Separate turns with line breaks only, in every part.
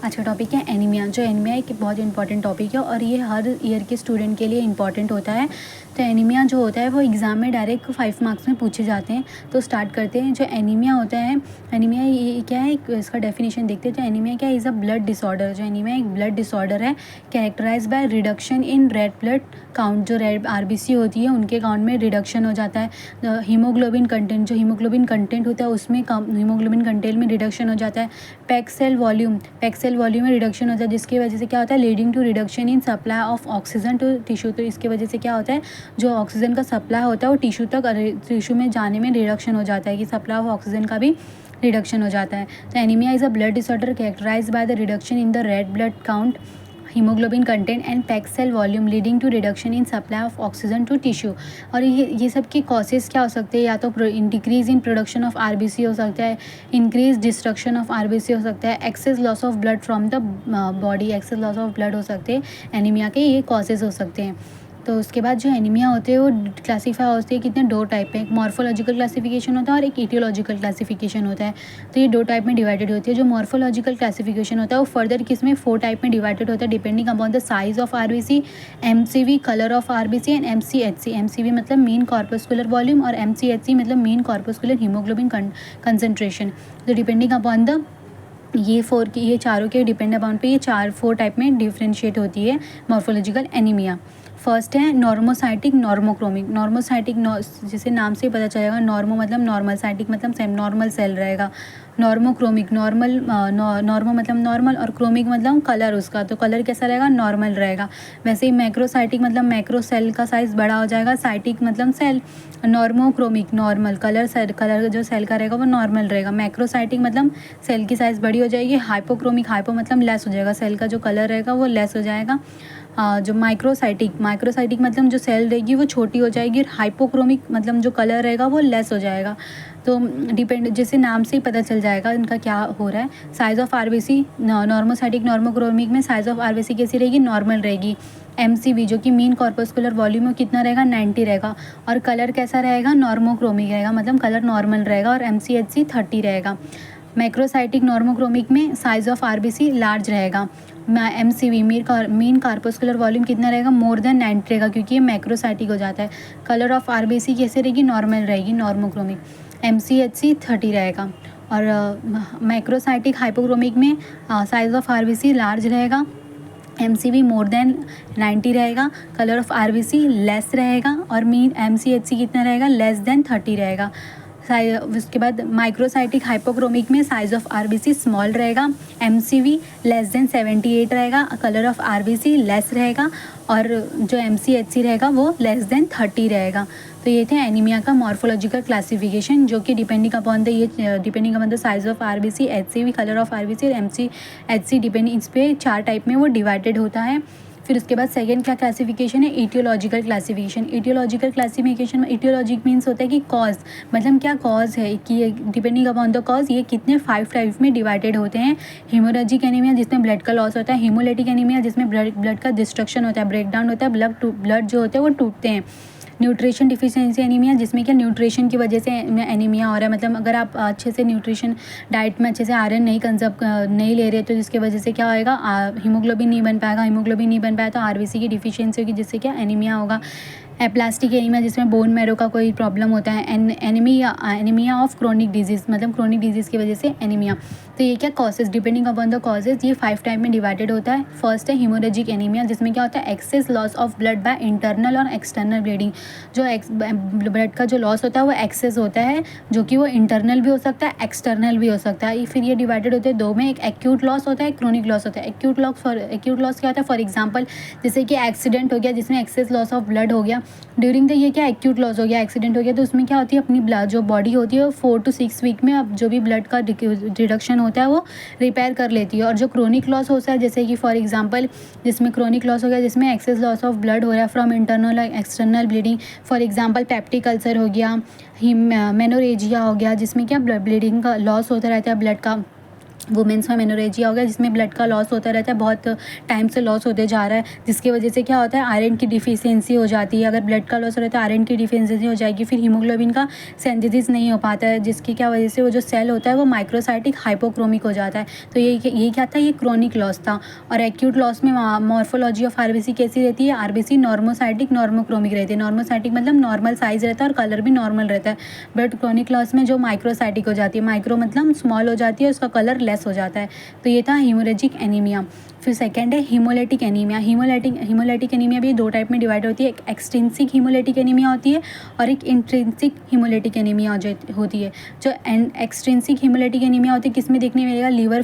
आज का टॉपिक है एनीमिया। जो एनीमिया एक बहुत इंपॉर्टेंट टॉपिक है और ये हर ईयर के स्टूडेंट के लिए इंपॉर्टेंट होता है। तो एनीमिया जो होता है वो एग्ज़ाम में डायरेक्ट 5 मार्क्स में पूछे जाते हैं। तो स्टार्ट करते हैं। जो एनीमिया होता है, एनीमिया ये क्या है, इसका डेफिनेशन देखते हैं। तो एनीमिया क्या है, इज़ अ ब्लड डिसऑर्डर। जो एनीमिया एक ब्लड डिसऑर्डर है characterise by reduction in red blood count. जो रेड आरबीसी होती है उनके काउंट में रिडक्शन हो जाता है। हीमोग्लोबिन कंटेंट, जो हीमोग्लोबिन कंटेंट होता है उसमें हीमोग्लोबिन कंटेंट में रिडक्शन हो जाता है। पैक सेल वॉल्यूम में रिडक्शन होता है, जिसकी वजह से क्या होता है, leading to reduction in supply of oxygen to tissue. तो इसकी वजह से क्या होता है, जो ऑक्सीजन का सप्लाई होता है वो टिश्यू में जाने में रिडक्शन हो जाता है, कि सप्लाई ऑफ ऑक्सीजन का भी रिडक्शन हो जाता है। तो anaemia is a blood disorder characterised by the reduction in the red blood count, haemoglobin content and pack cell volume leading to reduction in supply of oxygen to tissue. और ये सब की कॉजेज़ क्या हो सकते हैं, या तो decrease in production of RBC हो सकता है, इंक्रीज डिस्ट्रक्शन ऑफ आरबीसी हो सकता है, excess loss of blood from the body, excess loss of blood हो सकते हैं। एनीमिया के ये कॉजेज़ हो सकते हैं। तो उसके बाद जो एनीमिया होते हैं वो क्लासीफाई होते हैं कितने, 2 टाइप में। एक मॉर्फोलॉजिकल क्लासिफिकेशन होता है और एक इटियोलॉजिकल क्लासिफिकेशन होता है। तो ये 2 टाइप में डिवाइडेड होती है। जो मॉर्फोलॉजिकल क्लासिफिकेशन होता है वो फर्दर किसमें 4 टाइप में डिवाइडेड होता है, depending upon the size of RBC, MCV, colour of RBC and MCHC. MCV मतलब मीन कॉर्पस्कुलर वॉल्यूम और एमसीएचसी मतलब मीन कॉर्पस्कुलर हीमोग्लोबिन कंसनट्रेशन। तो डिपेंडिंग अपॉन द ये चारों के डिपेंड अपॉन पे ये 4 टाइप में डिफ्रेंशिएट होती है मॉर्फोलॉजिकल एनीमिया। फर्स्ट है नॉर्मोसाइटिक नॉर्मोक्रोमिक। नॉर्मोसाइटिक जैसे नाम से पता चलेगा, नॉर्मो मतलब नॉर्मल, साइटिक मतलब नॉर्मल सेल रहेगा। नॉर्मोक्रोमिक नॉर्मो मतलब नॉर्मल और क्रोमिक मतलब कलर उसका, तो कलर कैसा रहेगा, नॉर्मल रहेगा। वैसे ही मैक्रोसाइटिक मतलब मैक्रो सेल का साइज़ बड़ा हो जाएगा, साइटिक मतलब सेल। नॉर्मोक्रोमिक नॉर्मल, कलर जो सेल का रहेगा वो नॉर्मल रहेगा। मैक्रोसाइटिक मतलब सेल की साइज़ बड़ी हो जाएगी। हाइपोक्रोमिक, हाइपो मतलब लेस हो जाएगा, सेल का जो कलर रहेगा वो लेस हो जाएगा। जो माइक्रोसाइटिक मतलब जो सेल रहेगी वो छोटी हो जाएगी। हाइपोक्रोमिक मतलब जो कलर रहेगा वो लेस हो जाएगा। तो डिपेंड, जैसे नाम से ही पता चल जाएगा इनका क्या हो रहा है। Size of RBC, normocytic normochromic में साइज़ ऑफ आरबीसी कैसी रहेगी, नॉर्मल रहेगी। एमसीवी जो कि मीन कॉर्पस्कुलर वॉल्यूम में कितना रहेगा, 90 रहेगा। और कलर कैसा रहेगा, नॉर्मोक्रोमिक रहेगा, मतलब कलर नॉर्मल रहेगा। और एमसीएचसी 30 रहेगा। मैक्रोसाइटिक नॉर्मोक्रोमिक में साइज़ ऑफ आरबीसी लार्ज रहेगा। एमसीवी मीन कार्पोस्कुलर वॉल्यूम कितना रहेगा, मोर देन 90 रहेगा, क्योंकि ये मैक्रोसाइटिक हो जाता है। कलर ऑफ आरबीसी कैसे रहेगी, नॉर्मल रहेगी, नॉर्मोक्रोमिक। एमसीएचसी 30 रहेगा। और मैक्रोसाइटिक हाइपोक्रोमिक में साइज़ ऑफ आरबीसी लार्ज रहेगा, एमसीवी मोर देन 90 रहेगा, कलर ऑफ आरबीसी लेस रहेगा, और मीन एमसीएचसी कितना रहेगा, लेस देन 30 रहेगा। उसके बाद माइक्रोसाइटिक हाइपोक्रोमिक में साइज़ ऑफ आरबीसी स्मॉल रहेगा, एमसीवी लेस देन 78 रहेगा, कलर ऑफ आरबीसी लेस रहेगा, और जो एमसीएचसी रहेगा वो लेस देन 30 रहेगा। तो ये थे एनीमिया का मॉर्फोलॉजिकल क्लासिफिकेशन, जो कि depending upon the size of RBC, HCV, colour of RBC और एमसीएचसी डिपेंडिंग, इस पे 4 टाइप में वो डिवाइडेड होता है। फिर उसके बाद सेकेंड क्या क्लासिफिकेशन है, इटियोलॉजिकल क्लासिफिकेशन। इटियोलॉजिकल क्लासिफिकेशन में इटियोलॉजिक मीन्स होता है कि कॉज, मतलब क्या कॉज है, कि डिपेंडिंग अपॉन द कॉज ये कितने 5 टाइप में डिवाइडेड होते हैं। हीमोरेजिक एनीमिया जिसमें ब्लड का लॉस होता है, हीमोलिटिक एनीमिया जिसमें ब्लड का डिस्ट्रक्शन होता है, ब्रेकडाउन होता है, ब्लड जो होते हैं वो टूटते हैं। न्यूट्रिशन डिफिशिएंसी एनीमिया जिसमें क्या न्यूट्रिशन की वजह से एनीमिया हो रहा है, मतलब अगर आप अच्छे से न्यूट्रिशन डाइट में अच्छे से आयरन नहीं ले रहे, तो जिसकी वजह से क्या होएगा, हीमोग्लोबिन नहीं बन पाएगा। हीमोग्लोबिन नहीं बन पाया तो आरबीसी की डिफिशिएंसी होगी, जिससे क्या एनीमिया होगा। एप्लास्टिक एनीमिया जिसमें बोन मैरो का कोई प्रॉब्लम होता है। एनीमिया ऑफ क्रोनिक डिजीज़ मतलब क्रोनिक डिजीज़ की वजह से एनीमिया। तो ये क्या causes, depending upon the causes ये 5 टाइप में डिवाइडेड होता है। फर्स्ट है हीमोरेजिक एनीमिया, जिसमें क्या होता है, excess loss of blood by internal और एक्सटर्नल ब्लीडिंग। जो ब्लड का जो लॉस होता है वो एक्सेस होता है, जो कि वो इंटरनल भी हो सकता है, एक्सटर्नल भी हो सकता है। फिर ये डिवाइडेड होते हैं 2 में, एक एक्यूट लॉस होता है, क्रोनिक लॉस होता है। एक्यूट लॉस क्या होता है, फॉर एग्जाम्पल जैसे कि एक्सीडेंट हो गया जिसमें एक्सेस लॉस ऑफ ब्लड हो गया ड्यूरिंग द, ये क्या एक्यूट लॉस हो गया, एक्सीडेंट हो गया, तो उसमें क्या होती है, अपनी ब्लड जो बॉडी होती है 4 to 6 वीक में अब जो भी ब्लड का रिडक्शन होता है वो रिपेयर कर लेती है। और जो क्रोनिक लॉस होता है, जैसे कि फॉर एग्जांपल जिसमें क्रोनिक लॉस हो गया जिसमें एक्सेस लॉस ऑफ ब्लड हो रहा है फ्रॉम इंटरनल और external bleeding, for example peptic ulcer हो गया, मेनोरेजिया हो गया, जिसमें क्या ब्लीडिंग का लॉस होता रहता है ब्लड का, वुमेन्स में मेनोरेजिया हो गया, जिसमें ब्लड का लॉस होता रहता है, बहुत टाइम से लॉस होते जा रहा है, जिसकी वजह से क्या होता है, आयरन की डिफिशियंसी हो जाती है। अगर ब्लड का लॉस हो रहा है तो आयरन की डिफिशियंसी हो जाएगी, फिर हीमोग्लोबिन का सिंथेसिस नहीं हो पाता है, जिसकी क्या वजह से वो जो सेल होता है वो माइक्रोसाइटिक हाइपोक्रोमिक हो जाता है। तो ये क्या था, ये क्रोनिक लॉस था। और एक्यूट लॉस में मॉर्फोलॉजी ऑफ आरबीसी कैसी रहती है, आरबीसी नॉर्मोसाइटिक नॉर्मोक्रोमिक रहती है। नॉर्मोसाइटिक मतलब नॉर्मल साइज रहता है और कलर भी नॉर्मल रहता है। बट क्रोनिक लॉस में जो माइक्रोसाइटिक हो जाती है, माइक्रो मतलब स्मॉल हो जाती है, उसका कलर लेस हो जाता है। तो ये था हीमोरेजिक एनीमिया। फिर सेकंड है हीमोलाइटिक एनीमिया। हीमोलाइटिक एनीमिया भी दो टाइप में डिवाइड होती है, एक एक्सट्रिंसिक हीमोलाइटिक एनीमिया होती है और एक इंट्रिंसिक हीमोलाइटिक एनीमिया होती है। जो एक्सट्रिंसिक हीमोलाइटिक एनीमिया होती है किसमें देखने मिलेगा, लीवर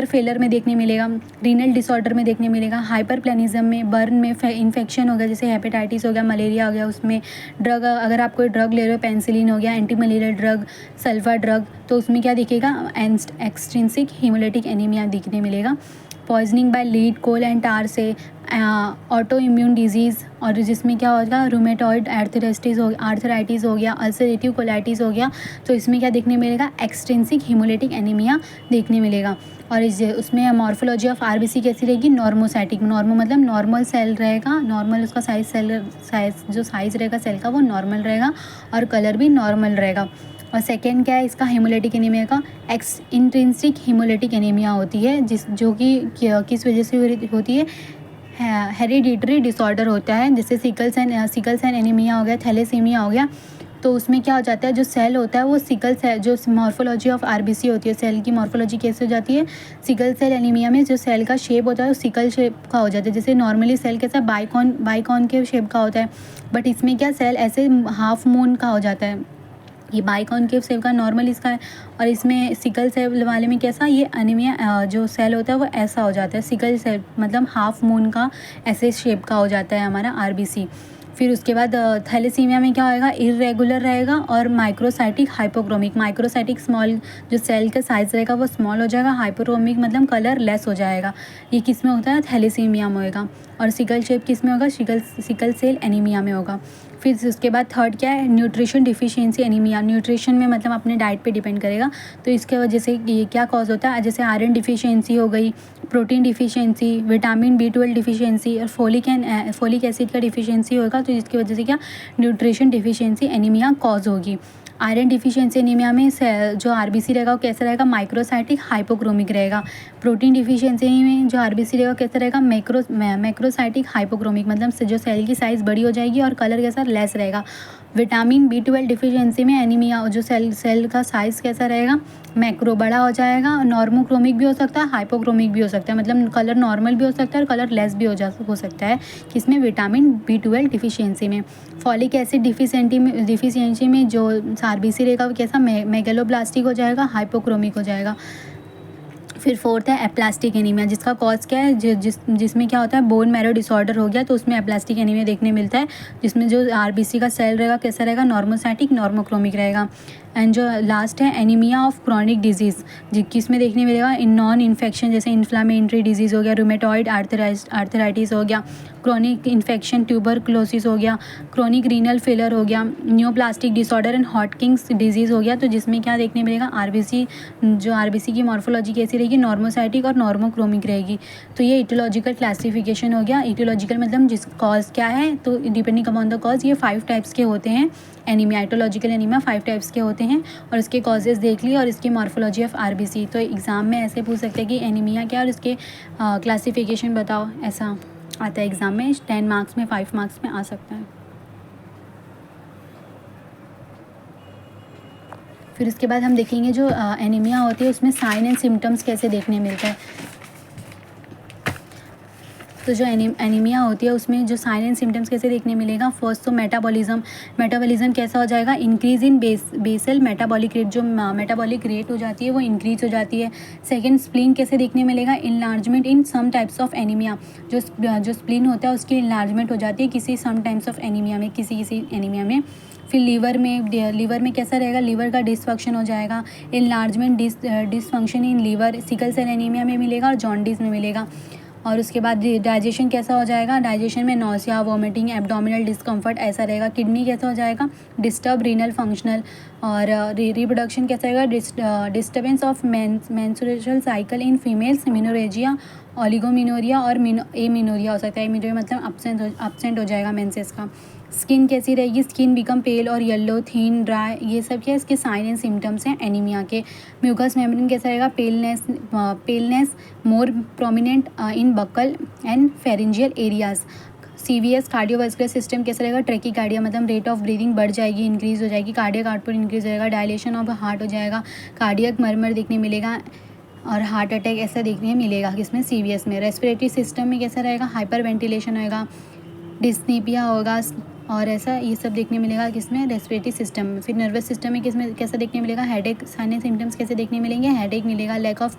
फेलर में देखने मिलेगा, रीनल डिसऑर्डर में देखने मिलेगा, हाइपरप्लेनिज्म में, बर्न में, इन्फेक्शन हो गया जैसे हेपेटाइटिस हो गया, मलेरिया हो गया, उसमें ड्रग, अगर आप कोई ड्रग ले रहे हो, पेनिसिलिन हो गया, anti malaria drug, sulphur drug, तो उसमें क्या दिखेगा, एक्सट्रिंसिक हीमोलाइटिक एनीमिया दिखने मिलेगा। Poisoning by lead, coal and tar से, ऑटो इम्यून डिजीज़, और जिसमें क्या होगा, रूमेटॉइड आर्थराइटिस हो गया, अल्सरेटिव कोलाइटिस हो गया, तो इसमें क्या देखने मिलेगा, एक्सट्रिंसिक हीमोलाइटिक एनीमिया देखने मिलेगा। और उसमें मॉर्फोलॉजी ऑफ आरबीसी कैसी रहेगी, नॉर्मोसाइटिक। नॉर्मो मतलब नॉर्मल सेल रहेगा, नॉर्मल उसका साइज जो साइज़ रहेगा सेल का वो नॉर्मल रहेगा और कलर भी नॉर्मल रहेगा। और सेकेंड क्या है इसका, हेमोलाइटिक एनीमिया का इंट्रिंसिक हेमोलाइटिक एनीमिया होती है, जो कि किस वजह से होती है, हेरिडिटरी डिसऑर्डर होता है, जैसे सिकल सेल एनीमिया हो गया, थैलेसीमिया हो गया। तो उसमें क्या हो जाता है, जो सेल होता है वो सिकल सेल, जो मॉर्फोलॉजी ऑफ आरबीसी होती है, सेल की मॉर्फोलॉजी कैसे हो जाती है, सिकल सेल एनीमिया में जो सेल का शेप होता है वो सिकल शेप का हो जाता है। जैसे नॉर्मली सेल कैसा बाइकॉन के शेप का होता है, बट इसमें क्या सेल ऐसे हाफ मून का हो जाता है, ये बाइकॉनकेव सेल का नॉर्मल इसका है। और इसमें सिकल सेल वाले में कैसा, ये एनीमिया जो सेल होता है वो ऐसा हो जाता है, सिकल सेल मतलब हाफ मून का ऐसे शेप का हो जाता है हमारा आरबीसी। फिर उसके बाद थैलेसीमिया में क्या होएगा, इरेगुलर रहेगा और माइक्रोसाइटिक हाइपोक्रोमिक। माइक्रोसाइटिक स्मॉल, जो सेल का साइज रहेगा वो स्मॉल हो जाएगा, हाइपोक्रोमिक मतलब कलर लेस हो जाएगा। ये किस में होता है, थैलेसीमिया में होगा। और सिकल शेप किस में होगा, सिकल सेल एनीमिया में होगा। फिर उसके बाद थर्ड क्या है, न्यूट्रिशन डिफिशियंसी एनीमिया। न्यूट्रिशन में मतलब अपने डाइट पे डिपेंड करेगा, तो इसके वजह से ये क्या कॉज होता है, जैसे आयरन डिफिशियंसी हो गई, protein deficiency, vitamin B12 deficiency और फोलिक एसिड का डिफिशियंसी होगा, तो जिसकी वजह से क्या न्यूट्रिशन डिफिशियंसी एनीमिया कॉज होगी। आयरन डिफिशियंसी एनीमिया में जो आरबीसी रहेगा वो कैसा रहेगा, माइक्रोसाइटिक हाइपोक्रोमिक रहेगा। प्रोटीन डिफिशियंसी में जो आरबीसी रहेगा कैसा रहेगा, मैक्रोसाइटिक हाइपोक्रोमिक, मतलब जो सेल की साइज़ बड़ी हो जाएगी और कलर कैसा लेस रहेगा। विटामिन B12 डिफिशियंसी में एनीमिया, जो सेल का साइज़ कैसा रहेगा, मैक्रो बड़ा हो जाएगा, नॉर्मोक्रोमिक भी हो सकता है, हाइपोक्रोमिक भी हो सकता है, मतलब कलर नॉर्मल भी हो सकता है और कलर लेस भी हो सकता है, किसमें, विटामिन B12 डिफिशियंसी में। फॉलिक एसिड डिफिशियंसी में जो आरबीसी रहेगा वो कैसा, मेगलोब्लास्टिक हो जाएगा, हाइपोक्रोमिक हो जाएगा। फिर फोर्थ है एप्लास्टिक एनीमिया, जिसका कॉज क्या है, जिसमें क्या होता है, बोन मैरो डिसऑर्डर हो गया तो उसमें एप्लास्टिक एनीमिया देखने मिलता है, जिसमें जो आरबीसी का सेल रहेगा कैसा रहेगा, नॉर्मोसाइटिक नॉर्मोक्रोमिक रहेगा। एंड जो लास्ट है एनीमिया ऑफ क्रॉनिक डिजीज़, किसमें देखने मिलेगा, इन नॉन इन्फेक्शन, जैसे इन्फ्लामेटरी डिजीज़ हो गया, रूमेटॉइड आर्थराइटिस हो गया, क्रॉनिक इन्फेक्शन ट्यूबरक्लोसिस हो गया, क्रॉनिक रीनल फेलर हो गया, न्यूप्लास्टिक डिसऑर्डर एंड हॉटकिंस डिजीज़ हो गया। तो जिसमें क्या देखने मिलेगा, आरबीसी की मॉर्फोलॉजी कैसी रहेगी, नॉर्मोसाइटिक और नॉर्मोक्रोमिक रहेगी। तो ये इटियोलॉजिकल क्लासिफिकेशन हो गया। इटियोलॉजिकल मतलब जिस कॉज क्या है, तो डिपेंडिंग अपॉन द कॉज ये 5 टाइप्स के होते हैं एनीमिया, इटियोलॉजिकल एनीमिया 5 टाइप्स के होते हैं, और इसके कॉजेज़ देख लिए और इसकी मॉर्फोलॉजी ऑफ आरबीसी। तो एग्ज़ाम में ऐसे पूछ सकते हैं कि एनीमिया क्या और इसके क्लासिफिकेशन बताओ, ऐसा आता है एग्ज़ाम में, 10 मार्क्स में, 5 मार्क्स में आ सकता है। फिर उसके बाद हम देखेंगे जो एनीमिया होती है उसमें साइन एंड सिम्टम्स कैसे देखने मिलता है। तो जो एनीमिया होती है उसमें जो साइन एंड सिम्टम्स कैसे देखने मिलेगा, फर्स्ट तो मेटाबॉलिज्म कैसा हो जाएगा, increase in basal metabolic rate, जो मेटाबॉलिक रेट हो जाती है वो इंक्रीज हो जाती है। सेकंड, स्प्लीन कैसे देखने मिलेगा, enlargement in some types of anaemia, जो स्प्लीन होता है उसकी इनलार्जमेंट हो जाती है किसी सम टाइप्स ऑफ एनीमिया में, किसी एनीमिया में। फिर लीवर में कैसा रहेगा, लीवर का डिसफंक्शन हो जाएगा, enlargement dysfunction in liver, sickle cell anaemia में मिलेगा और जॉन्डिस में मिलेगा। और उसके बाद डाइजेशन कैसा हो जाएगा, डाइजेशन में नौसिया, वॉमिटिंग, एब्डोमिनल डिस्कम्फर्ट ऐसा रहेगा। किडनी कैसा हो जाएगा, डिस्टर्ब रीनल फंक्शनल। और रिप्रोडक्शन कैसा रहेगा, disturbance of menstrual cycle in females, menorrhagia, oligomenorrhoea और एमिनोरिया हो सकता है। एमिनोरिया मतलब absent हो जाएगा मेंसेस का। स्किन कैसी रहेगी, स्किन बिकम पेल और येलो, थीन, ड्राई, ये सब क्या इसके साइन एंड सिम्टम्स हैं एनीमिया के। म्यूकस मेम्ब्रेन कैसा रहेगा, paleness more prominent in buccal and pharyngeal areas. CVS cardiovascular system कैसा रहेगा, ट्रेकिकार्डिया मतलब रेट ऑफ ब्रीदिंग बढ़ जाएगी, इंक्रीज हो जाएगी, कार्डियक आउटपुट इंक्रीज हो जाएगा, डायलेशन ऑफ हार्ट हो जाएगा, कार्डियक मरमर देखने मिलेगा और हार्ट अटैक ऐसा देखने मिलेगा किसमें, CVS में। रेस्पिरेटरी सिस्टम में कैसा रहेगा, हाइपर वेंटिलेशन होगा, डिस्नीपिया होगा और ऐसा ये सब देखने मिलेगा किसमें, रेस्पिरेटरी सिस्टम में। फिर नर्वस सिस्टम में किसमें कैसा देखने मिलेगा, हेडेक, साइनस सिम्टम्स कैसे देखने मिलेंगे, हेडेक मिलेगा, लैक ऑफ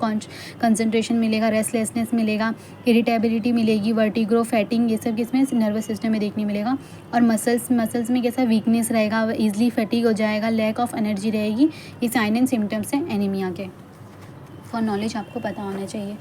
कंसंट्रेशन मिलेगा, रेस्टलेसनेस मिलेगा, इरिटेबिलिटी मिलेगी, वर्टिगो, फैटिंग, ये सब किसमें, नर्वस सिस्टम में देखने मिलेगा। और मसल्स में कैसा वीकनेस रहेगा, ईजिली फैटिग हो जाएगा, लैक ऑफ एनर्जी रहेगी। ये साइन एंड सिम्टम्स हैं एनीमिया के। फॉर नॉलेज आपको पता होना चाहिए।